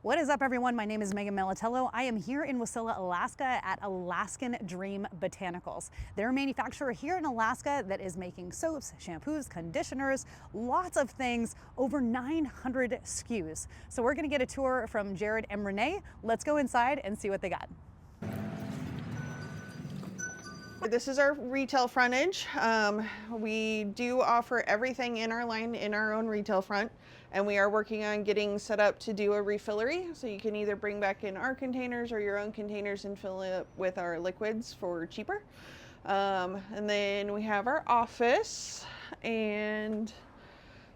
What is up, everyone? My name is Megan Melatello. I am here in Wasilla, Alaska at Alaskan Dream Botanicals. They're a manufacturer here in Alaska that is making soaps, shampoos, conditioners, lots of things, over 900 SKUs. So we're gonna get a tour from Jared and Renee. Let's go inside and see what they got. This is our retail frontage. We do offer everything in our line in our own retail front, and we are working on getting set up to do a refillery. So you can either bring back in our containers or your own containers and fill it with our liquids for cheaper. And then we have our office, and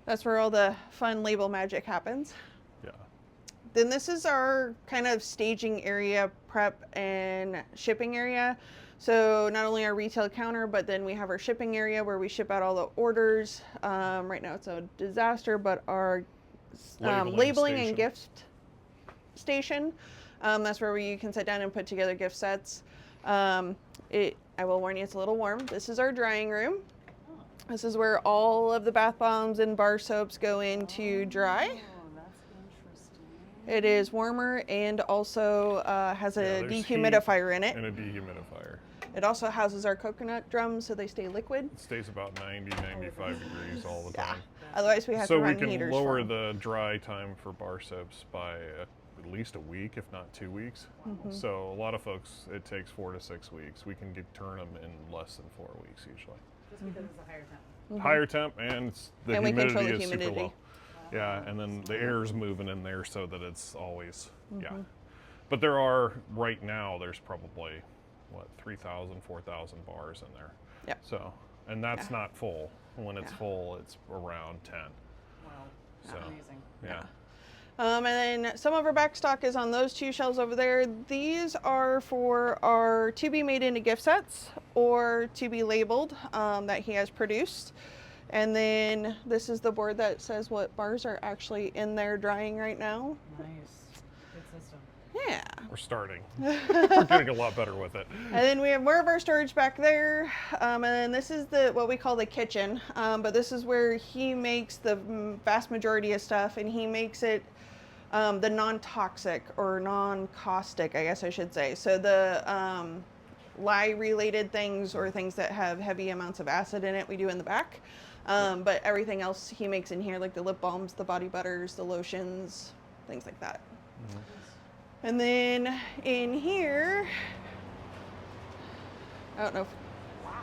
that's where all the fun label magic happens. Yeah. Then this is our kind of staging area, prep and shipping area. So not only our retail counter, but then we have our shipping area where we ship out all the orders. Right now it's a disaster, but our labeling and gift station, that's where you can sit down and put together gift sets. I will warn you, it's a little warm. This is our drying room. This is where all of the bath bombs and bar soaps go in to dry. It is warmer and also has a dehumidifier in it. And a dehumidifier. It also houses our coconut drums so they stay liquid. It stays about 90, 95 degrees all the time. Otherwise we have to run heaters. So we can lower the dry time for bar soaps by at least a week, if not 2 weeks. So a lot of folks, it takes 4 to 6 weeks. We can turn them in less than 4 weeks usually. Just because it's a higher temp. Higher temp and the we humidity control the is humidity. super low. Yeah, and then the air's moving in there so that it's always, But there are, right now, there's probably, what, 3,000, 4,000 bars in there. Yep. So, and that's not full. When it's full, it's around 10. Wow, So, amazing. Yeah. And then some of our back stock is on those two shelves over there. These are for our to be made into gift sets or to be labeled that he has produced. And then this is the board that says what bars are actually in there drying right now. Nice. Good system. Yeah. We're starting. We're getting a lot better with it. And then we have more of our storage back there. And then this is what we call the kitchen. But this is where he makes the vast majority of stuff, and he makes it the non-toxic or non-caustic, I guess I should say. So the lye-related things or things that have heavy amounts of acid in it, we do in the back. But everything else he makes in here, like the lip balms, the body butters, the lotions, things like that. And then in here, I don't know,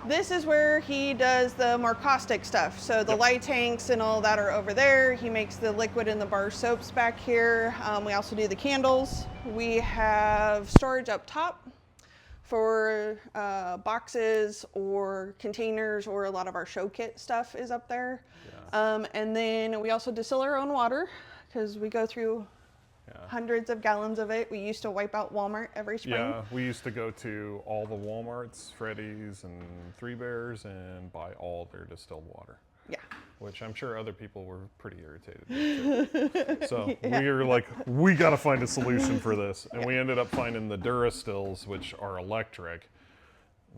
this is where he does the more caustic stuff. So the lye tanks and all that are over there. He makes the liquid and the bar soaps back here. We also do the candles. We have storage up top for boxes or containers, or a lot of our show kit stuff is up there. And then we also distill our own water because we go through hundreds of gallons of it. We used to wipe out Walmart every spring. Yeah, we used to go to all the Walmarts, Freddy's, and Three Bears and buy all their distilled water. Yeah. Which I'm sure other people were pretty irritated with too. So we were like, we got to find a solution for this. And we ended up finding the Durastills, which are electric,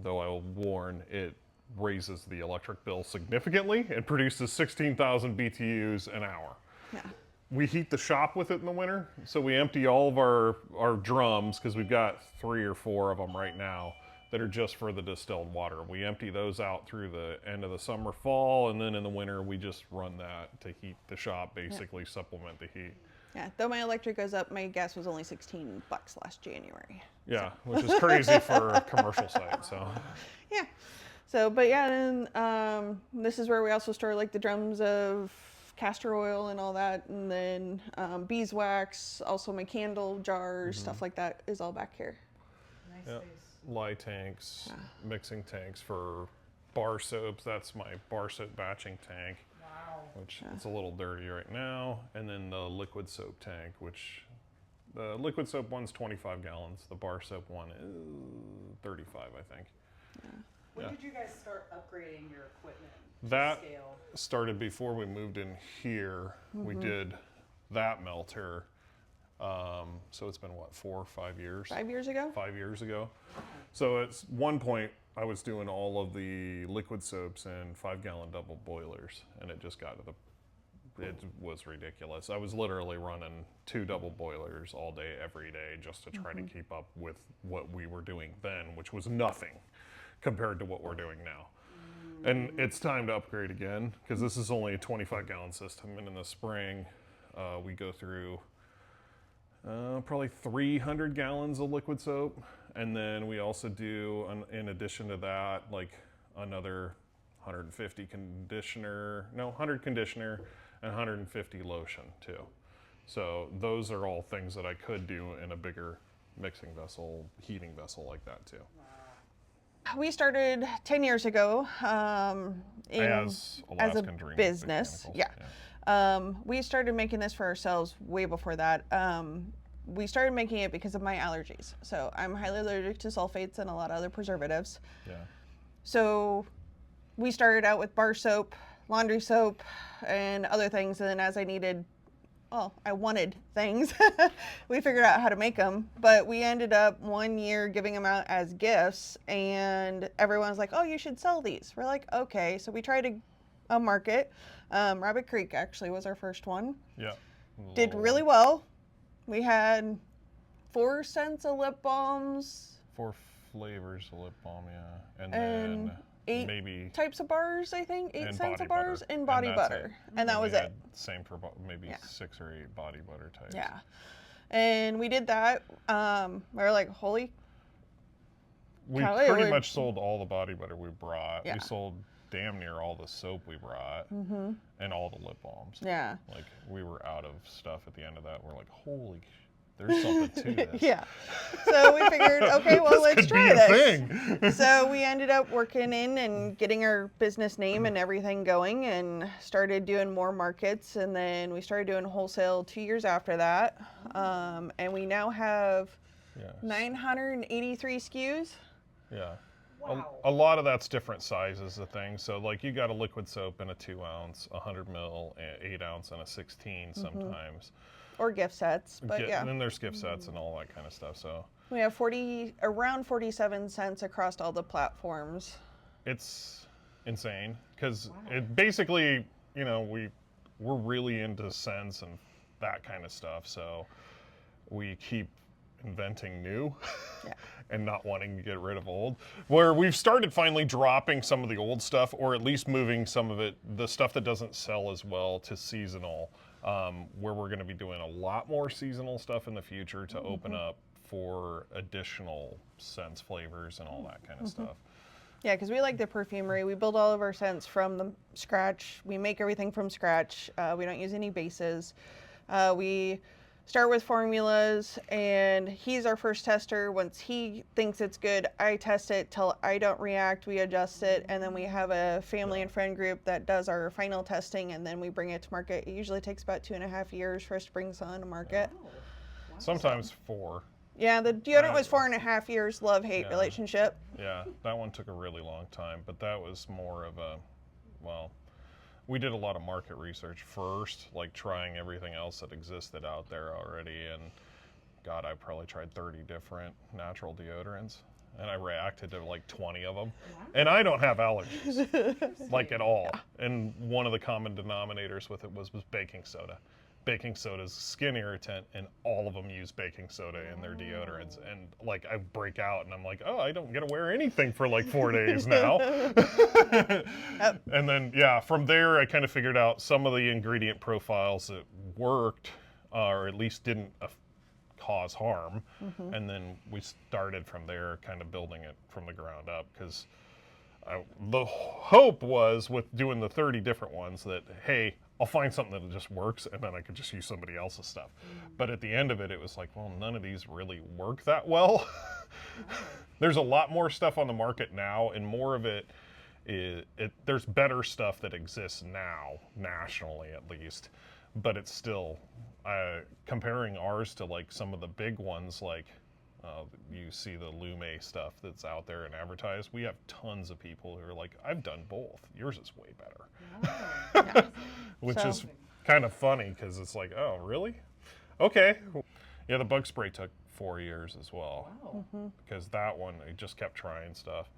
though I'll warn, it raises the electric bill significantly and produces 16,000 BTUs an hour. Yeah. We heat the shop with it in the winter, so we empty all of our drums, because we've got 3 or 4 of them right now that are just for the distilled water. We empty those out through the end of the summer, fall, and then in the winter we just run that to heat the shop, basically supplement the heat. Yeah, though my electric goes up, my gas was only $16 last January. Yeah, which is crazy for a commercial site, so. Yeah, so, but yeah, then this is where we also store like the drums of castor oil and all that, and then beeswax, also my candle jars, stuff like that is all back here. Nice Yep. space. Lye tanks, mixing tanks for bar soaps. That's my bar soap batching tank, which it's a little dirty right now. And then the liquid soap tank, which the liquid soap one's 25 gallons. The bar soap one is 35, I think. When did you guys start upgrading your equipment? That Scale? started before we moved in here. We did that melter. So it's been what, 4 or 5 years? 5 years ago? 5 years ago. So at one point I was doing all of the liquid soaps in 5-gallon double boilers, and it just got to the it was ridiculous. I was literally running 2 double boilers all day, every day, just to try to keep up with what we were doing then, which was nothing compared to what we're doing now. And it's time to upgrade again, because this is only a 25-gallon system, and in the spring, we go through probably 300 gallons of liquid soap, and then we also do, in addition to that, like another 100 conditioner and 150 lotion too. So those are all things that I could do in a bigger mixing vessel, heating vessel like that too. We started 10 years ago As Alaskan a Dream business. Botanicals, Yeah. We started making this for ourselves way before that. We started making it because of my allergies. So I'm highly allergic to sulfates and a lot of other preservatives. Yeah. So we started out with bar soap, laundry soap, and other things. And then as I wanted things, we figured out how to make them. But we ended up one year giving them out as gifts, and everyone's like, oh, you should sell these. We're like, okay. So we tried a market. Rabbit Creek actually was our first one. Yeah. Did really well. We had 4 scents of lip balms. 4 flavors of lip balm, yeah. And And then 8 maybe types of bars, I think. 8 and scents body of bars butter. and body And that's butter. it. And that we was had it. Same for maybe Yeah. 6 or 8 body butter types. Yeah. And we did that. We were like, holy We cow, it pretty would- much sold all the body butter we brought. Yeah. We sold damn near all the soap we brought and all the lip balms. Yeah. Like, we were out of stuff at the end of that. We're like, holy, there's something to this. Yeah. So we figured, okay, well, This let's could try be a this. thing. So we ended up working in and getting our business name and everything going, and started doing more markets. And then we started doing wholesale 2 years after that. And we now have Yeah. 983 SKUs. Yeah. A lot of that's different sizes of things. So, like, you got a liquid soap in a 2 ounce, 100 mil, 8 ounce, and a 16 sometimes. Or gift sets, but yeah. And then there's gift sets and all that kind of stuff. So We have around 47 cents across all the platforms. it's insane because it basically, you know, we're really into scents and that kind of stuff. So we keep inventing new Yeah. and not wanting to get rid of old. Where we've started finally dropping some of the old stuff, or at least moving some of it, the stuff that doesn't sell as well, to seasonal, where we're going to be doing a lot more seasonal stuff in the future to open up for additional scents, flavors, and all that kind of stuff. Yeah, because we like the perfumery. We build all of our scents from the scratch. We make everything from scratch. We don't use any bases. We start with formulas, and he's our first tester. Once he thinks it's good, I test it till I don't react. We adjust it, and then we have a family and friend group that does our final testing, and then we bring it to market. It usually takes about 2.5 years for us to bring something to market. Sometimes 4. Yeah, the deodorant was 4.5 years, love-hate Yeah. relationship. Yeah, that one took a really long time, but that was more of a, well, we did a lot of market research first, like trying everything else that existed out there already, and God, I probably tried 30 different natural deodorants, and I reacted to like 20 of them. And I don't have allergies, like at all. And one of the common denominators with it was baking soda. Baking soda is a skin irritant, and all of them use baking soda in their deodorants. And like, I break out, and I'm like, oh, I don't get to wear anything for like 4 days now. And then, yeah, from there, I kind of figured out some of the ingredient profiles that worked, or at least didn't cause harm. And then we started from there, kind of building it from the ground up, because the hope was with doing the 30 different ones that, hey, I'll find something that just works, and then I could just use somebody else's stuff. But at the end of it, it was like, well, none of these really work that well. There's a lot more stuff on the market now, and more of it, there's better stuff that exists now, nationally at least. But it's still, comparing ours to like some of the big ones, like you see the Lume stuff that's out there and advertised. We have tons of people who are like, I've done both. Yours is way better. Which is kind of funny because it's like, oh, really? Okay. Yeah, the bug spray took 4 years as well. Because that one, I just kept trying stuff.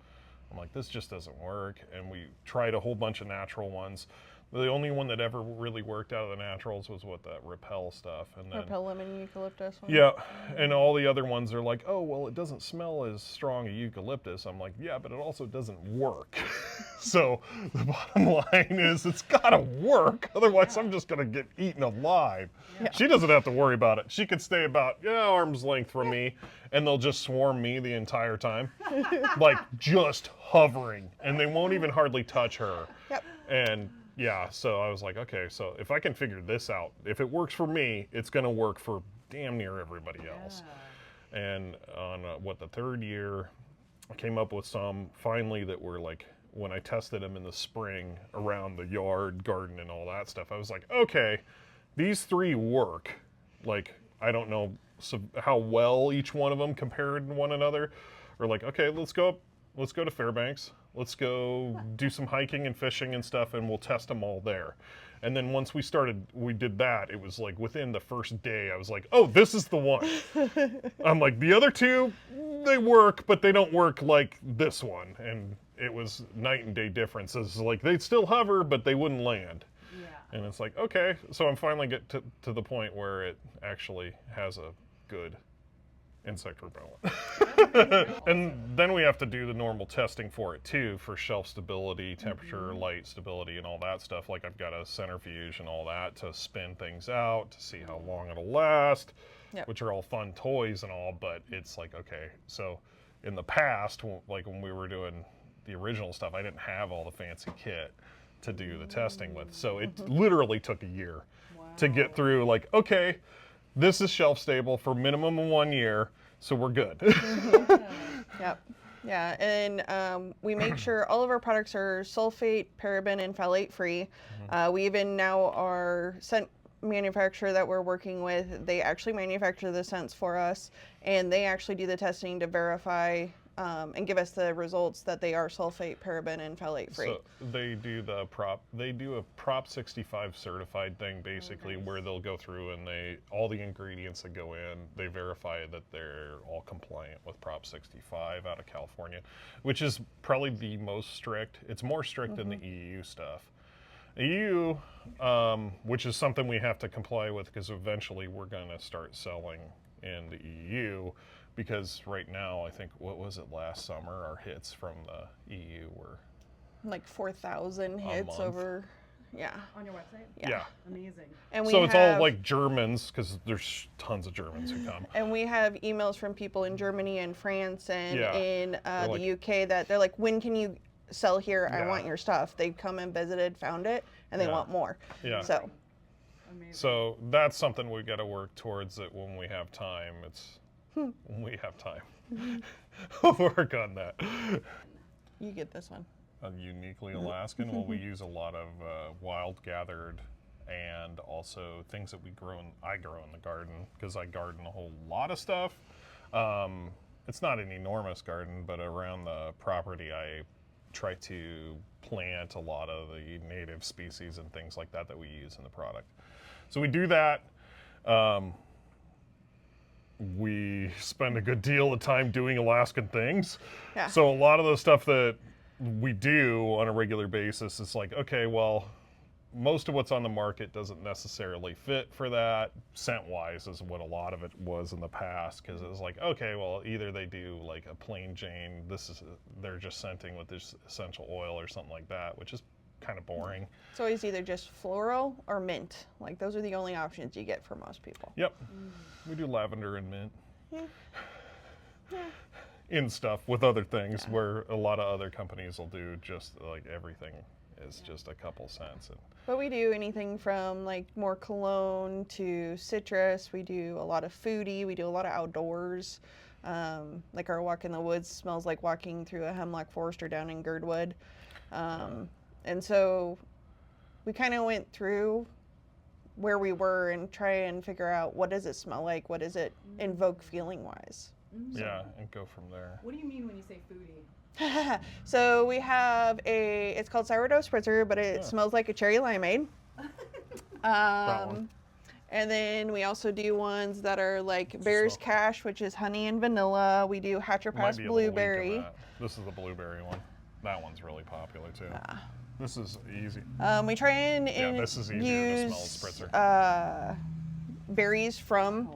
I'm like, this just doesn't work. And we tried a whole bunch of natural ones. The only one that ever really worked out of the naturals was what that Repel stuff, and then Repel lemon eucalyptus one. yeah, and all the other ones are like, oh well, it doesn't smell as strong as eucalyptus. I'm like, yeah, but it also doesn't work. So the bottom line is, it's gotta work. Otherwise, I'm just gonna get eaten alive. Yeah. She doesn't have to worry about it. She could stay about arm's length from me, and they'll just swarm me the entire time, like just hovering, and they won't even hardly touch her. Yep. And yeah, so I was like, okay, so if I can figure this out, if it works for me, it's going to work for damn near everybody else. And on the third year, I came up with some finally that were like, when I tested them in the spring around the yard, garden, and all that stuff, I was like, okay, these 3 work. Like, I don't know how well each one of them compared to one another. Or like, okay, let's go to Fairbanks. Let's go do some hiking and fishing and stuff, and we'll test them all there. And then once we did that, it was like within the first day, I was like, oh, this is the one. I'm like, the other 2, they work, but they don't work like this one. And it was night and day differences. Like, they'd still hover, but they wouldn't land. Yeah. And it's like, okay. So I'm finally get to the point where it actually has a good insect repellent. And then we have to do the normal testing for it too, for shelf stability, temperature, light stability, and all that stuff. Like, I've got a centrifuge and all that to spin things out to see how long it'll last, which are all fun toys and all, but it's like, okay, so in the past, like when we were doing the original stuff, I didn't have all the fancy kit to do the testing with. So it literally took a year to get through, like, okay, this is shelf stable for minimum of 1 year, so we're good. Yep. Yeah, and we make sure all of our products are sulfate, paraben, and phthalate-free. We even now our scent manufacturer that we're working with, they actually manufacture the scents for us, and they actually do the testing to verify and give us the results that they are sulfate, paraben, and phthalate-free. So they do a Prop 65 certified thing, basically, where they'll go through and all the ingredients that go in, they verify that they're all compliant with Prop 65 out of California, which is probably the most strict. It's more strict than the EU stuff. EU, which is something we have to comply with because eventually we're going to start selling in the EU. Because right now, I think, what was it last summer, our hits from the EU were like 4,000 hits over, On your website? Yeah. Amazing. And we so it's all like Germans, because there's tons of Germans who come. And we have emails from people in Germany and France and in like, the UK that they're like, when can you sell here? I want your stuff. They've come and visited, found it, and they want more. Yeah. So. Amazing. So that's something we got to work towards it when we have time. When we have time. We'll work on that. You get this one. Uniquely Alaskan. Well, we use a lot of wild gathered and also things that I grow in the garden, because I garden a whole lot of stuff. It's not an enormous garden, but around the property I try to plant a lot of the native species and things like that we use in the product. So we do that. We spend a good deal of time doing Alaskan things. Yeah. So a lot of the stuff that we do on a regular basis is like, okay, well, most of what's on the market doesn't necessarily fit for that. Scent-wise is what a lot of it was in the past, because it was like, okay, well, either they do like a plain Jane, they're just scenting with this essential oil or something like that, which is kind of boring. It's always either just floral or mint. Like, those are the only options you get for most people. Yep. We do lavender and mint. In stuff with other things, where a lot of other companies will do just like everything is just a couple cents. But we do anything from like more cologne to citrus. We do a lot of foodie. We do a lot of outdoors. Like our walk in the woods smells like walking through a hemlock forest or down in Girdwood. And so we kind of went through where we were and try and figure out, what does it smell like? What does it invoke feeling wise? Yeah, and go from there. What do you mean when you say foodie? So we have it's called sourdough spritzer, but it smells like a cherry limeade. That one. And then we also do ones that are like Bear's Cash, which is honey and vanilla. We do Hatcher Might Pass be able to leak in blueberry. that. This is the blueberry one. That one's really popular too. This is easy. We try and this is easier to use smell a spritzer. berries from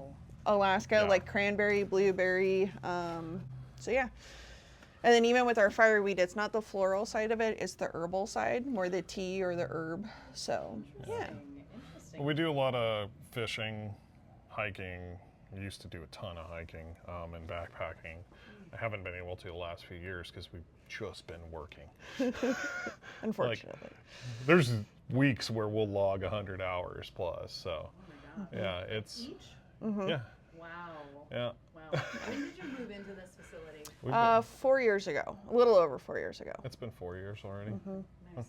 Alaska, Yeah. like cranberry, blueberry. So yeah. And then even with our fireweed, it's not the floral side of it, it's the herbal side, more the tea or the herb. So yeah. Interesting. We do a lot of fishing, hiking. We used to do a ton of hiking and backpacking. I haven't been able to the last few years because we've just been working. Unfortunately. There's weeks where we'll log 100 hours plus. So yeah, it's Each? yeah, Wow. yeah. Wow. When did you move into this facility? We've been- 4 years ago, a little over 4 years ago. it's been 4 years already. Nice.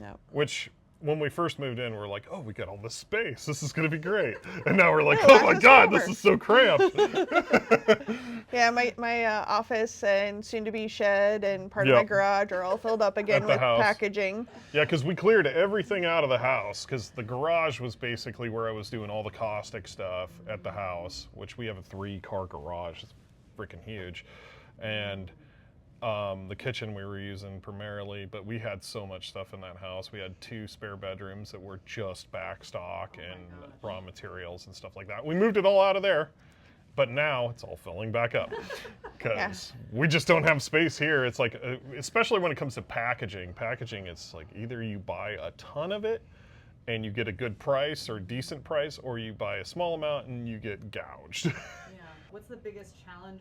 Yeah. Which, when we first moved in, we're like, oh, we got all this space. This is going to be great. And now we're like, Yeah, oh my last God, forever. this is so cramped. Yeah, my office and soon-to-be shed and part of my Yep. garage are all filled up again At the with house. packaging. Yeah, because we cleared everything out of the house because the garage was basically where I was doing all the caustic stuff at the house, which we have a 3-car garage. It's freaking huge. And the kitchen we were using primarily, but we had so much stuff in that house. We had 2 spare bedrooms that were just back stock and raw materials and stuff like that. We moved it all out of there, but now it's all filling back up because we just don't have space here. It's like, especially when it comes to packaging. Packaging, it's like either you buy a ton of it and you get a good price or decent price, or you buy a small amount and you get gouged. Yeah. What's the biggest challenge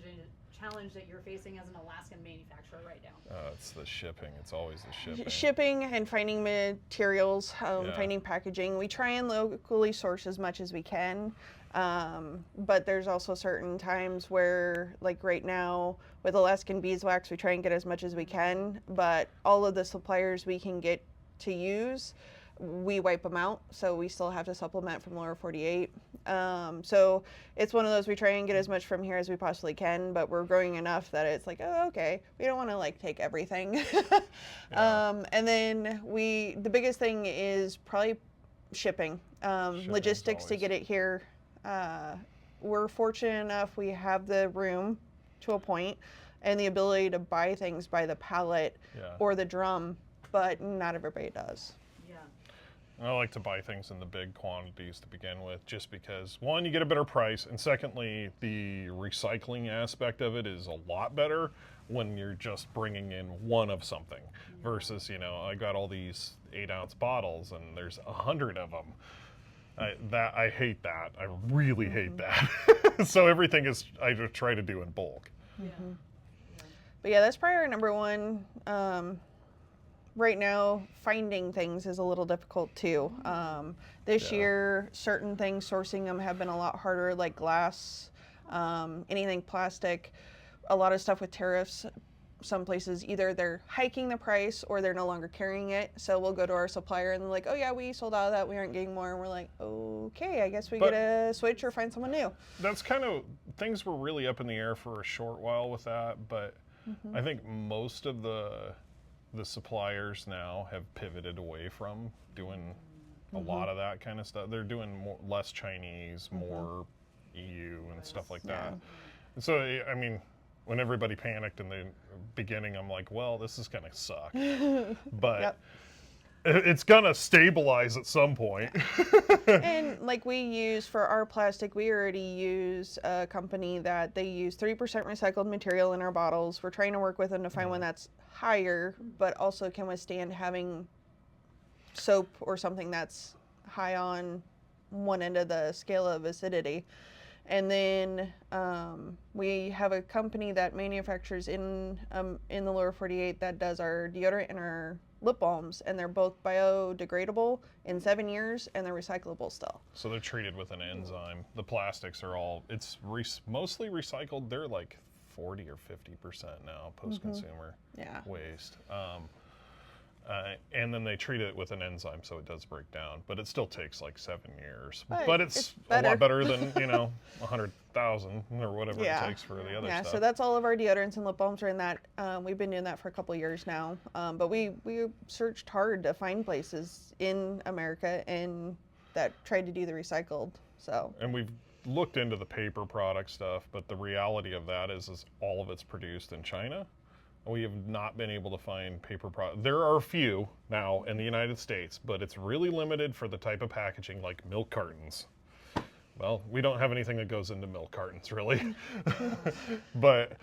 that you're facing as an Alaskan manufacturer right now? It's the shipping. It's always the shipping. Shipping and finding materials, Yeah. finding packaging. We try and locally source as much as we can, but there's also certain times where, like right now with Alaskan beeswax, we try and get as much as we can, but all of the suppliers we can get to use, we wipe them out, so we still have to supplement from lower 48. So it's one of those, we try and get as much from here as we possibly can, but we're growing enough that it's like, oh, okay, we don't want to like take everything. And then the biggest thing is probably shipping, logistics to always- get it here. We're fortunate enough, we have the room to a point and the ability to buy things by the pallet Yeah. or the drum, but not everybody does. Yeah. I like to buy things in the big quantities to begin with, just because, one, you get a better price, and secondly, the recycling aspect of it is a lot better when you're just bringing in one of something versus, I got all these 8-ounce bottles and there's 100 of them. I hate that. I really hate that. So everything I just try to do in bulk. Yeah. But yeah, that's probably our number one. Right now, finding things is a little difficult too. This year, certain things, sourcing them have been a lot harder, like glass, anything plastic, a lot of stuff with tariffs. Some places, either they're hiking the price or they're no longer carrying it. So we'll go to our supplier and they're like, oh yeah, we sold out of that, we aren't getting more. And we're like, okay, I guess we But- get a switch or find someone new. That's kind of, things were really up in the air for a short while with that, but I think most of the suppliers now have pivoted away from doing a lot of that kind of stuff. They're doing less Chinese, more EU and stuff like that. And so, I mean, when everybody panicked in the beginning, I'm like, well, this is gonna suck. But it's gonna stabilize at some point. And like we use for our plastic, we already use a company that they use 3% recycled material in our bottles. We're trying to work with them to find one that's higher, but also can withstand having soap or something that's high on one end of the scale of acidity. And then we have a company that manufactures in the lower 48 that does our deodorant and our lip balms, and they're both biodegradable in 7 years, and they're recyclable still. So they're treated with an enzyme. The plastics are all, it's mostly recycled. They're like 40 or 50% now post-consumer Yeah. waste. And then they treat it with an enzyme so it does break down, but it still takes like 7 years. But it's a lot better than, 100,000 or whatever it takes for the other Yeah, stuff. so that's all of our deodorants and lip balms are in that. We've been doing that for a couple of years now. But we searched hard to find places in America and that tried to do the recycled. So And we've looked into the paper product stuff, but the reality of that is all of it's produced in China. We have not been able to find paper products. There are a few now in the United States, but it's really limited for the type of packaging like milk cartons. Well, we don't have anything that goes into milk cartons, really. But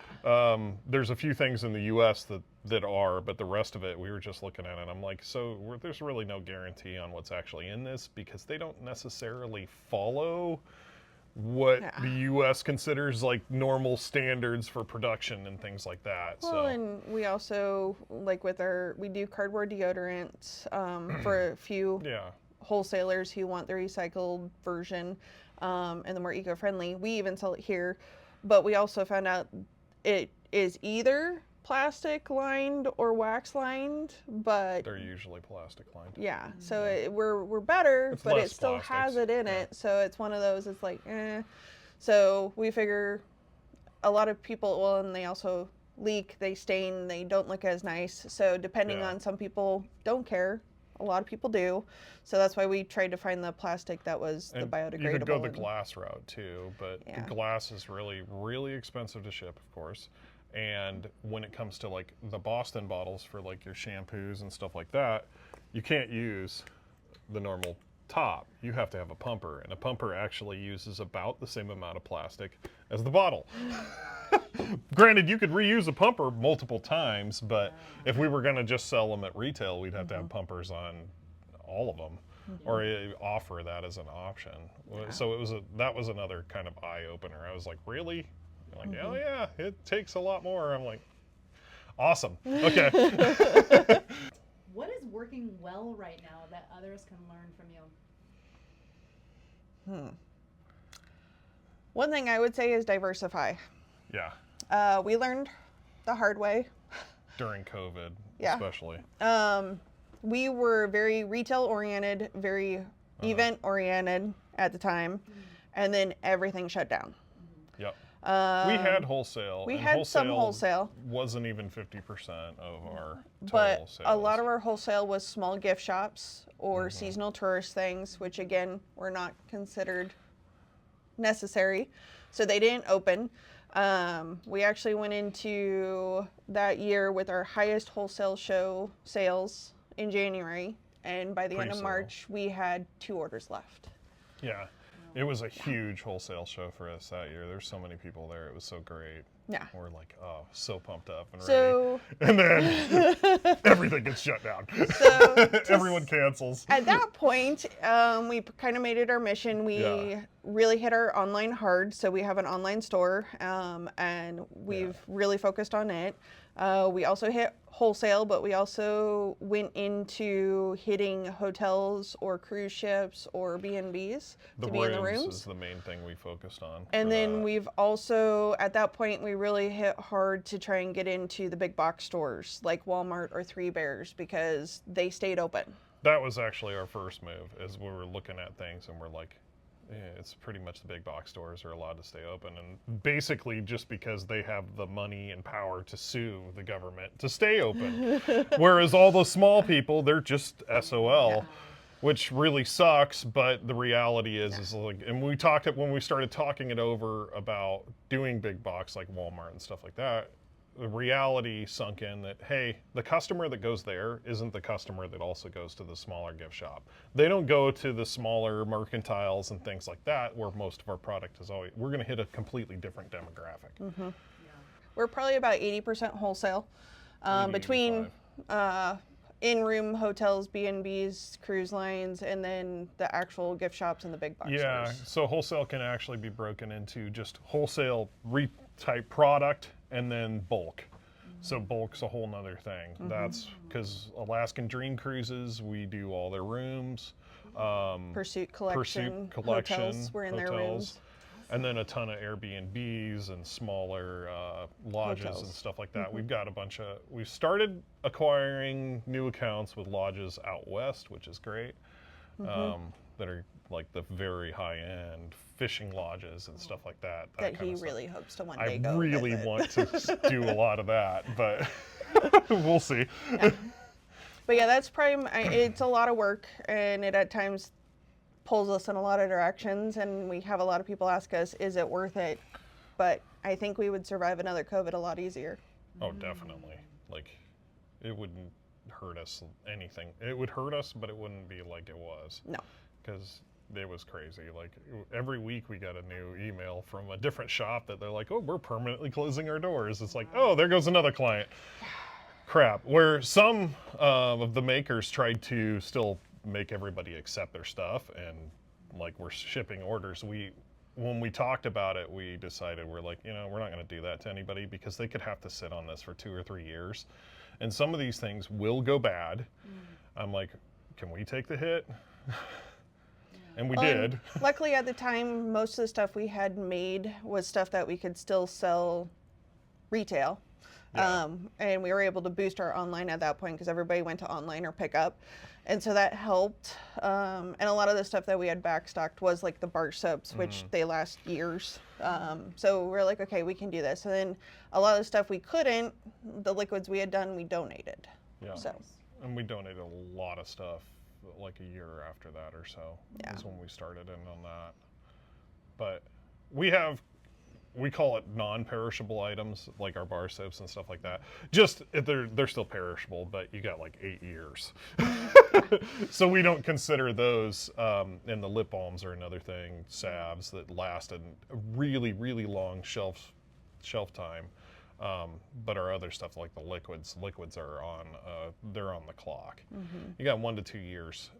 there's a few things in the U.S. that are, but the rest of it, we were just looking at it. I'm like, so there's really no guarantee on what's actually in this because they don't necessarily follow what the U.S. considers like normal standards for production and things like that. Well, and we also, like with we do cardboard deodorants for a few wholesalers who want the recycled version and the more eco-friendly. We even sell it here, but we also found out it is either plastic lined or wax lined, but they're usually plastic lined. Yeah, so we're better, it's but less it still plastics. has it in it. So it's one of those. It's like, So we figure a lot of people, well, and they also leak, they stain, they don't look as nice. So depending on, some people don't care. A lot of people do. So that's why we tried to find the plastic that was the biodegradable. You could go the glass route too, but the glass is really, really expensive to ship, of course. And when it comes to like the Boston bottles for like your shampoos and stuff like that, you can't use the normal top. You have to have a pumper, and a pumper actually uses about the same amount of plastic as the bottle. Granted, you could reuse a pumper multiple times, but if we were going to just sell them at retail, we'd have to have pumpers on all of them, or offer that as an option. So that was another kind of eye opener. I was like, really? Like, oh yeah, it takes a lot more. I'm like, awesome. Okay. What is working well right now that others can learn from you? One thing I would say is diversify. Yeah. We learned the hard way. During COVID, especially. We were very retail oriented, very event oriented at the time, and then everything shut down. Yep. We had wholesale. We had some wholesale. Wasn't even 50% of our total but sales. A lot of our wholesale was small gift shops or seasonal tourist things, which again were not considered necessary, so they didn't open. We actually went into that year with our highest wholesale show sales in January, and by the end of March we had 2 orders left. Yeah. It was a huge wholesale show for us that year. There's so many people there. It was so great. Yeah. We're like, oh, so pumped up and ready. And then everything gets shut down. So Everyone cancels. At that point, we kind of made it our mission. We really hit our online hard. So we have an online store, and we've really focused on it. We also hit wholesale, but we also went into hitting hotels or cruise ships or B&Bs to be in the rooms. Is the main thing we focused on. And then we've also, at that point, we really hit hard to try and get into the big box stores like Walmart or Three Bears because they stayed open. That was actually our first move, as we were looking at things and we're like, yeah, it's pretty much the big box stores are allowed to stay open, and basically just because they have the money and power to sue the government to stay open. Whereas all the small people, they're just SOL, which really sucks. But the reality is like, and when we started talking it over about doing big box like Walmart and stuff like that, the reality sunk in that, hey, the customer that goes there isn't the customer that also goes to the smaller gift shop. They don't go to the smaller mercantiles and things like that where most of our product is always, we're going to hit a completely different demographic. We're probably about 80% wholesale between in-room hotels, B&Bs, cruise lines, and then the actual gift shops and the big box stores. So wholesale can actually be broken into just wholesale type product and then bulk. So bulk's a whole nother thing. That's because Alaskan Dream Cruises, we do all their rooms. Pursuit Collection, hotels, we're in their rooms. And then a ton of Airbnbs and smaller lodges and stuff like that. We've got we've started acquiring new accounts with lodges out west, which is great, that are like the very high-end fishing lodges and stuff like that. That he really hopes to one day go I really visit. want to do a lot of that, but we'll see. But yeah, that's probably, it's a lot of work, and it at times pulls us in a lot of directions, and we have a lot of people ask us, is it worth it? But I think we would survive another COVID a lot easier. Oh, definitely. Like, it wouldn't hurt us anything. It would hurt us, but it wouldn't be like it was. No. Because it was crazy. Like, every week we got a new email from a different shop that they're like, oh, we're permanently closing our doors. It's like, oh, there goes another client. Crap. Where some of the makers tried to still make everybody accept their stuff, and like, we're shipping orders. When we talked about it, we decided, we're like, we're not going to do that to anybody, because they could have to sit on this for 2 or 3 years. And some of these things will go bad. I'm like, can we take the hit? And we did. Luckily at the time, most of the stuff we had made was stuff that we could still sell retail. Yeah. And we were able to boost our online at that point, because everybody went to online or pickup. And so that helped. And a lot of the stuff that we had backstocked was like the bar soaps, which they last years. So we're like, okay, we can do this. And then a lot of the stuff we couldn't, the liquids we had done, we donated. Yeah. So. And we donated a lot of stuff like a year after that or so. Yeah. Is when we started in on that. But we call it non-perishable items, like our bar soaps and stuff like that. Just, they're still perishable, but you got like 8 years. So we don't consider those, and the lip balms are another thing, salves that last a really, really long shelf time. But our other stuff, like the liquids are they're on the clock. You got 1 to 2 years,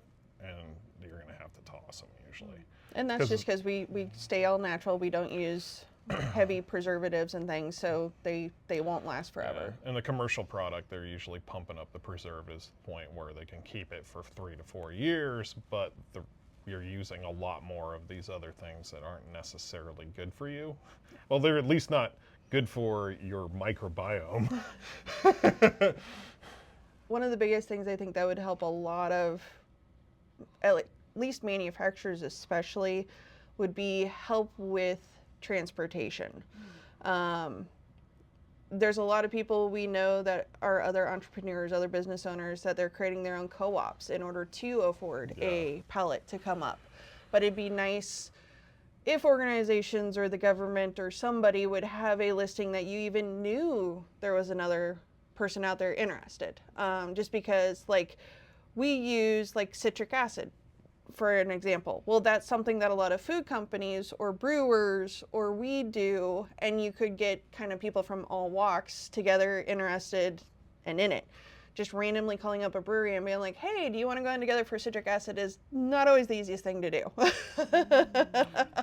and you're gonna have to toss them usually. And that's just because we stay all natural. We don't use heavy preservatives and things, so they won't last forever. Yeah. And the commercial product, they're usually pumping up the preservatives to the point where they can keep it for 3 to 4 years, but you're using a lot more of these other things that aren't necessarily good for you. Well, they're at least not good for your microbiome. One of the biggest things I think that would help a lot of, at least manufacturers especially, would be help with transportation. There's a lot of people we know that are other entrepreneurs, other business owners, that they're creating their own co-ops in order to afford a pallet to come up. But it'd be nice if organizations or the government or somebody would have a listing that you even knew there was another person out there interested. Just because, like, we use like citric acid for an example. Well, that's something that a lot of food companies or brewers or we do, and you could get kind of people from all walks together interested and in it. Just randomly calling up a brewery and being like, hey, do you want to go in together for citric acid is not always the easiest thing to do.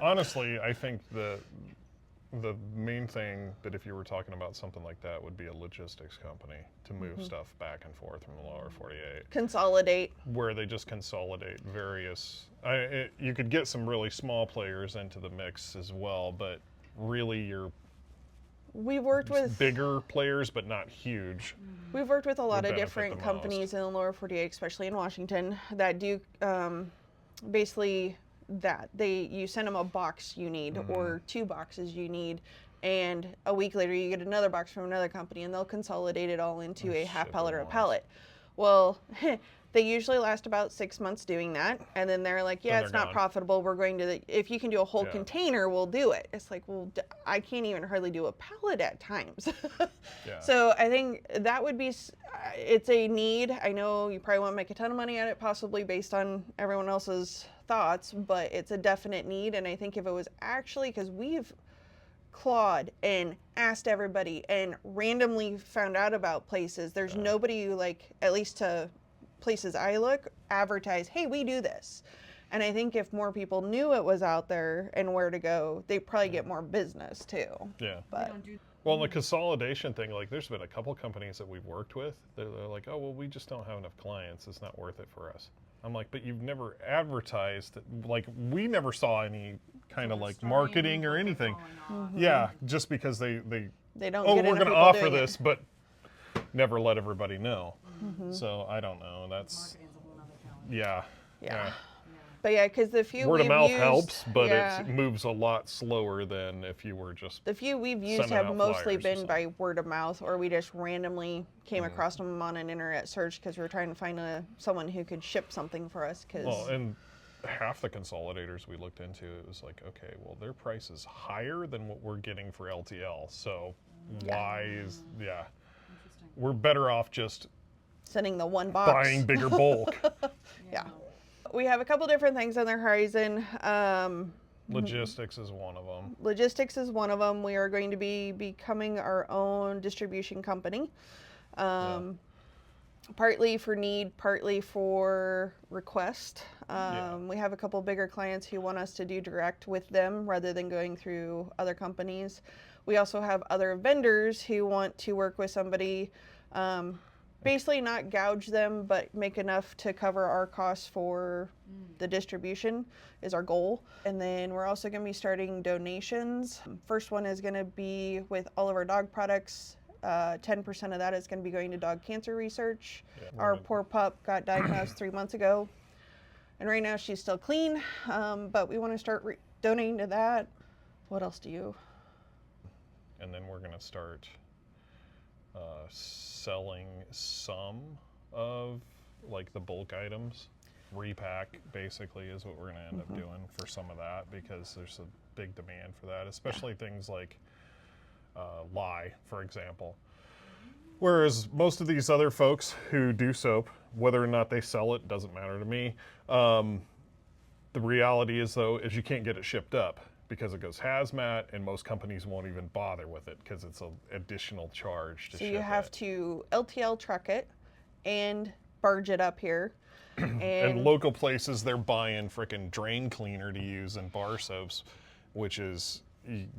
Honestly, I think the main thing that if you were talking about something like that would be a logistics company to move stuff back and forth from the lower 48. Consolidate. Where they just consolidate various, you could get some really small players into the mix as well, but really We've worked with bigger players, but not huge. We've worked with a lot of benefit different the companies in the lower 48, especially in Washington, that do basically that. You send them a box you need or 2 boxes you need, and a week later you get another box from another company, and they'll consolidate it all into a half pallet or a pallet. Well, they usually last about 6 months doing that, and then they're like, yeah, it's not gone. profitable. We're going to, if you can do a whole container, we'll do it. It's like, well, I can't even hardly do a pallet at times. So I think that would be, it's a need. I know you probably won't make a ton of money at it, possibly based on everyone else's thoughts, but it's a definite need. And I think if it was actually, because we've clawed and asked everybody and randomly found out about places, there's nobody who, like, at least to places I look, advertise, hey, we do this. And I think if more people knew it was out there and where to go, they'd probably get more business too. Yeah. But Well, the consolidation thing, like, there's been a couple companies that we've worked with. They're like, oh, well, we just don't have enough clients. It's not worth it for us. I'm like, but you've never advertised. Like, we never saw any kind of like marketing or anything. Yeah, just because they don't. Oh, get we're enough going to people offer doing this, but never let everybody know. So I don't know. That's yeah. But yeah, because the few word of we've mouth used, helps, but it moves a lot slower than if you were just. The few we've used sending have out mostly flyers or been by word of mouth, or we just randomly came across them on an internet search because we were trying to find someone who could ship something for us. Well, and half the consolidators we looked into, it was like, okay, well, their price is higher than what we're getting for LTL, so why is we're better off just sending the one box. buying bigger bulk. Yeah. We have a couple different things on the horizon. Logistics is one of them. Logistics is one of them. We are going to be becoming our own distribution company. Partly for need, partly for request. We have a couple bigger clients who want us to do direct with them rather than going through other companies. We also have other vendors who want to work with somebody, basically not gouge them, but make enough to cover our costs for the distribution is our goal. And then we're also going to be starting donations. First one is going to be with all of our dog products. 10% of that is going to be going to dog cancer research. Our poor pup got diagnosed 3 months ago, and right now she's still clean, but we want to start donating to that. What else do you? And then we're going to start selling some of like the bulk items. Repack basically is what we're going to end up doing for some of that, because there's a big demand for that, especially things like lye, for example. Whereas most of these other folks who do soap, whether or not they sell it doesn't matter to me. The reality is, though, is you can't get it shipped up because it goes hazmat, and most companies won't even bother with it because it's an additional charge to ship it. So you have to LTL truck it and barge it up here. And local places, they're buying frickin' drain cleaner to use in bar soaps, which is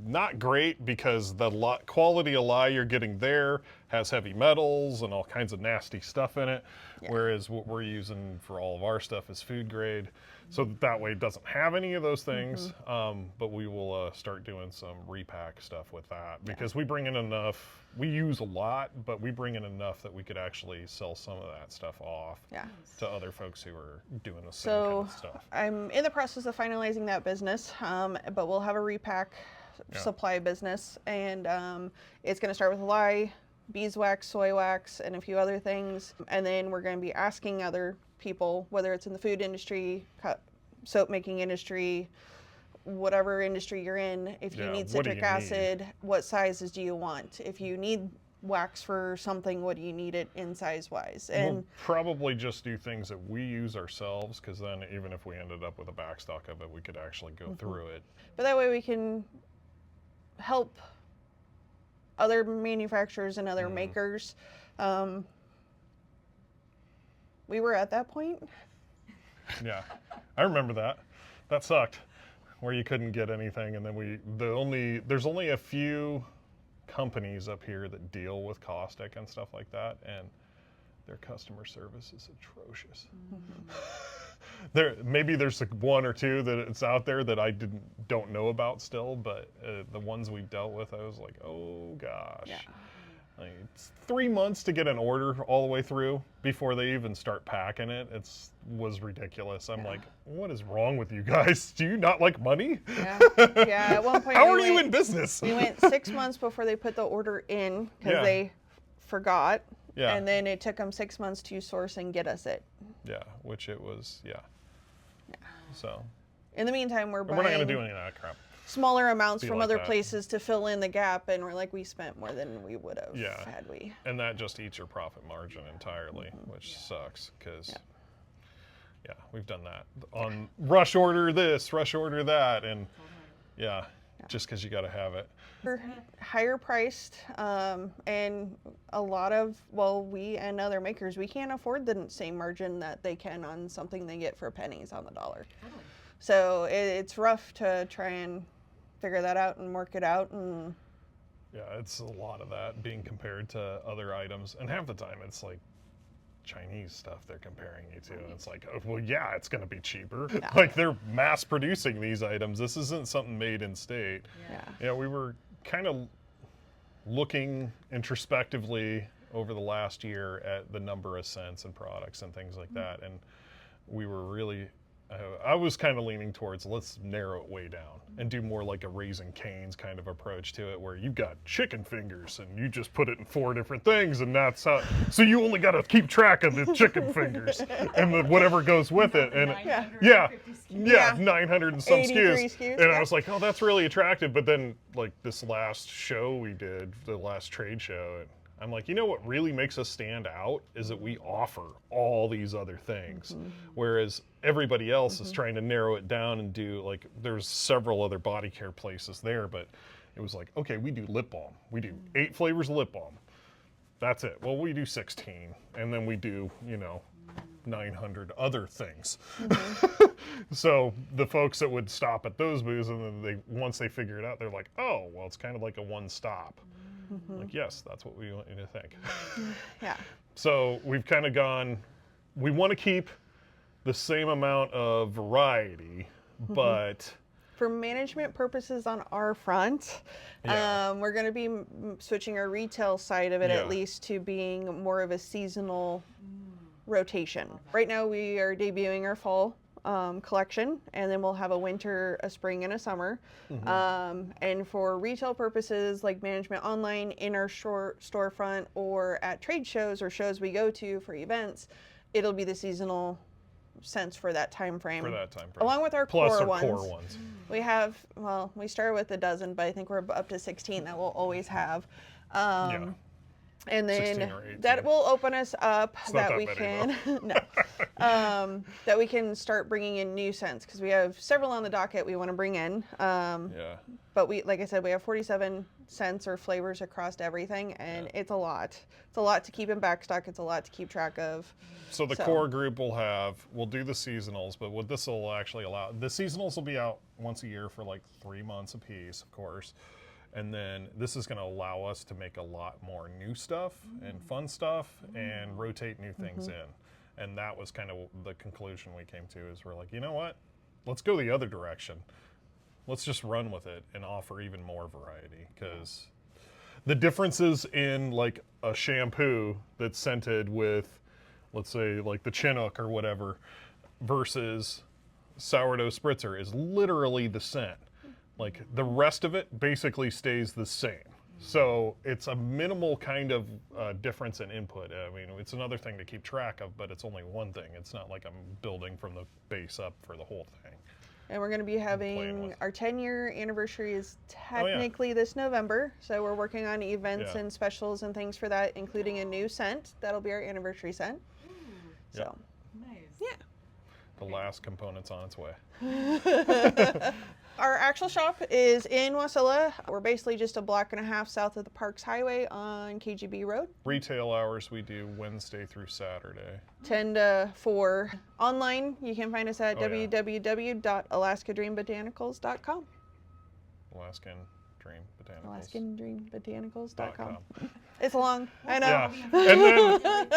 not great because the quality of lye you're getting there has heavy metals and all kinds of nasty stuff in it, whereas what we're using for all of our stuff is food grade. So that way it doesn't have any of those things, but we will start doing some repack stuff with that, because we bring in enough. We use a lot, but we bring in enough that we could actually sell some of that stuff off to other folks who are doing the same kind of stuff. I'm in the process of finalizing that business, but we'll have a repack supply business, and it's going to start with lye, beeswax, soy wax, and a few other things. And then we're going to be asking other people, whether it's in the food industry, soap making industry, whatever industry you're in, if you need citric acid, what sizes do you want? If you need wax for something, what do you need it in size wise? And we'll probably just do things that we use ourselves, because then even if we ended up with a backstock of it, we could actually go through it. But that way we can help other manufacturers and other makers. We were at that point. Yeah, I remember that. That sucked, where you couldn't get anything, and then there's only a few companies up here that deal with caustic and stuff like that, and their customer service is atrocious. Maybe there's one or two that it's out there that I don't know about still, but the ones we dealt with, I was like, oh gosh. Yeah. Like, it's 3 months to get an order all the way through before they even start packing it. Was ridiculous. I'm like, what is wrong with you guys? Do you not like money? Yeah, at one point. How are you in business? We went 6 months before they put the order in because they forgot. Yeah. And then it took them 6 months to source and get us it. Yeah, which it was, So. In the meantime, we're not going to do any of that crap. Smaller amounts from other places to fill in the gap, and we're like, we spent more than we would have had we. And that just eats your profit margin entirely, which sucks, because we've done that on rush order this, rush order that, and just because you got to have it. We're higher priced, and a lot of, we and other makers, we can't afford the same margin that they can on something they get for pennies on the dollar. So it's rough to try and figure that out and work it out. And it's a lot of that being compared to other items, and half the time it's like Chinese stuff they're comparing you to, and it's like, oh, well, it's going to be cheaper. Like, they're mass producing these items. This isn't something made in state. We were kind of looking introspectively over the last year at the number of scents and products and things like that, and we were really I was kind of leaning towards, let's narrow it way down and do more like a Raising Cane's kind of approach to it, where you've got chicken fingers and you just put it in 4 different things, and that's how, so you only got to keep track of the chicken fingers and whatever goes with it. And 900 and some SKUs. And I was like, oh, that's really attractive. But then, like, this last show we did, the last trade show, I'm like, you know what really makes us stand out is that we offer all these other things, whereas everybody else is trying to narrow it down and do, like, there's several other body care places there, but it was like, okay, we do lip balm. We do 8 flavors of lip balm. That's it. Well, we do 16, and then we do, 900 other things. So the folks that would stop at those booths, and then once they figure it out, they're like, oh, well, it's kind of like a one-stop. Like, yes, that's what we want you to think. Yeah. So we've kind of gone, we want to keep the same amount of variety, but For management purposes on our front, Yeah. we're going to be switching our retail side of it Yeah. at least to being more of a seasonal rotation. Right now we are debuting our fall collection, and then we'll have a winter, a spring, and a summer. And for retail purposes, like management online, in our storefront, or at trade shows or shows we go to for events, it'll be the seasonal scents for that time frame. for that time frame. Along with our Plus core our ones. core ones. We have, well, we started with a dozen, but I think we're up to 16 that we'll always have. Yeah. And 16 then or 18. that will open us up not that that we many, can that we can start bringing in new scents, because we have several on the docket we want to bring in. Yeah. But we, like I said, we have 47 scents or flavors across everything, and it's a lot. It's a lot to keep in backstock. It's a lot to keep track of. So the core group we'll do the seasonals, but what this will actually allow, the seasonals will be out once a year for like 3 months apiece, of course. And then this is going to allow us to make a lot more new stuff and fun stuff and rotate new things in. And that was kind of the conclusion we came to, is we're like, you know what? Let's go the other direction. Let's just run with it and offer even more variety, because the differences in like a shampoo that's scented with, let's say, like the Chinook or whatever, versus sourdough spritzer is literally the scent. Like the rest of it basically stays the same. So it's a minimal kind of difference in input. I mean, it's another thing to keep track of, but it's only one thing. It's not like I'm building from the base up for the whole thing. And we're going to be having with. our 10-year anniversry is technically this November. So we're working on events and specials and things for that, including a new scent. That'll be our anniversary scent. So, Nice. yeah. The last component's on its way. Our actual shop is in Wasilla. We're basically just a block and a half south of the Parks Highway on KGB Road. Retail hours we do Wednesday through Saturday. 10 to 4. Online, you can find us at Oh, yeah. www.alaskadreambotanicals.com. Alaskan Dream Botanicals. AlaskanDreamBotanicals.com. It's long, I know.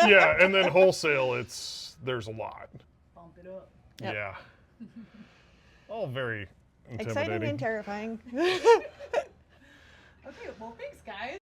Yeah, and then wholesale. There's a lot. Bump it up. Yep. Yeah. All very intimidating. Exciting and terrifying. Okay, well, thanks, guys.